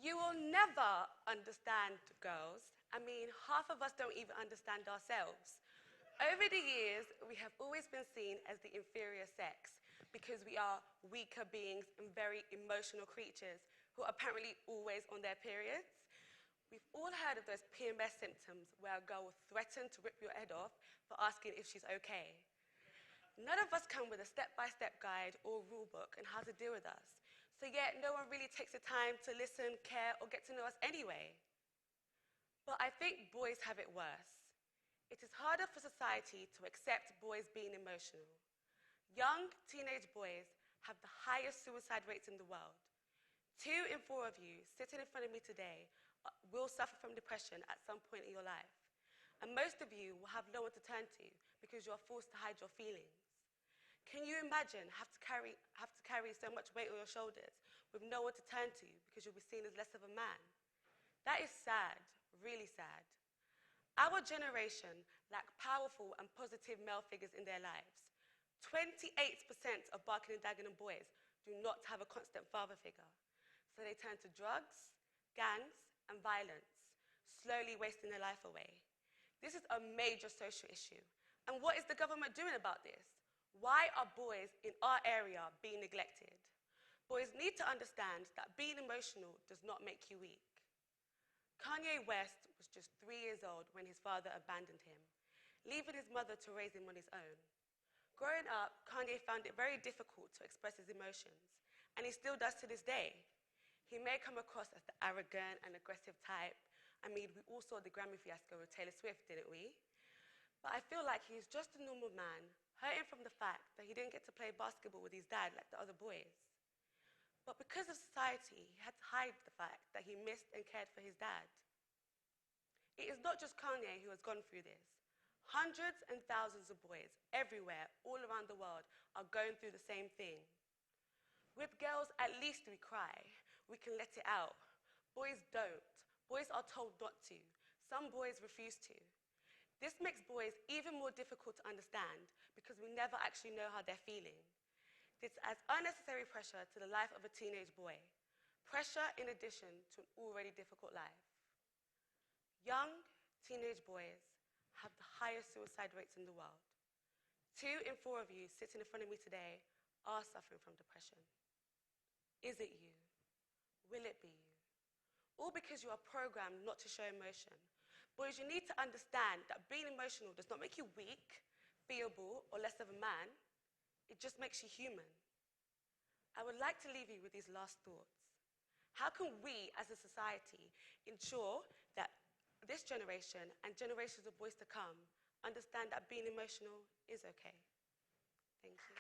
You will never understand girls. I mean, half of us don't even understand ourselves. Over the years, we have always been seen as the inferior sex because we are weaker beings and very emotional creatures who are apparently always on their periods. We've all heard of those PMS symptoms where a girl will threaten to rip your head off for asking if she's okay. None of us come with a step-by-step guide or rule book on how to deal with us, so yet no one really takes the time to listen, care, or get to know us anyway. But I think boys have it worse. It is harder for society to accept boys being emotional. Young teenage boys have the highest suicide rates in the world. 2 in 4 of you sitting in front of me today will suffer from depression at some point in your life. And most of you will have no one to turn to because you are forced to hide your feelings. Can you imagine have to carry so much weight on your shoulders with no one to turn to because you'll be seen as less of a man? That is sad, really sad. Our generation lack powerful and positive male figures in their lives. 28% of Barking and Dagenham boys do not have a constant father figure. So they turn to drugs, gangs, and violence, slowly wasting their life away. This is a major social issue. And what is the government doing about this? Why are boys in our area being neglected? Boys need to understand that being emotional does not make you weak. Kanye West was just 3 years old when his father abandoned him, leaving his mother to raise him on his own. Growing up, Kanye found it very difficult to express his emotions, and he still does to this day. He may come across as the arrogant and aggressive type. I mean, we all saw the Grammy fiasco with Taylor Swift, didn't we? But I feel like he's just a normal man, hurting from the fact that he didn't get to play basketball with his dad like the other boys. But because of society, he had to hide the fact that he missed and cared for his dad. It is not just Kanye who has gone through this. Hundreds and thousands of boys everywhere, all around the world, are going through the same thing. With girls, at least we cry. We can let it out. Boys don't. Boys are told not to. Some boys refuse to. This makes boys even more difficult to understand because we never actually know how they're feeling. This adds unnecessary pressure to the life of a teenage boy. Pressure in addition to an already difficult life. Young teenage boys have the highest suicide rates in the world. 2 in 4 of you sitting in front of me today are suffering from depression. Is it you? Will it be you? All because you are programmed not to show emotion. Boys, you need to understand that being emotional does not make you weak, feeble, or less of a man. It just makes you human. I would like to leave you with these last thoughts. How can we, as a society, ensure that this generation and generations of boys to come understand that being emotional is okay? Thank you.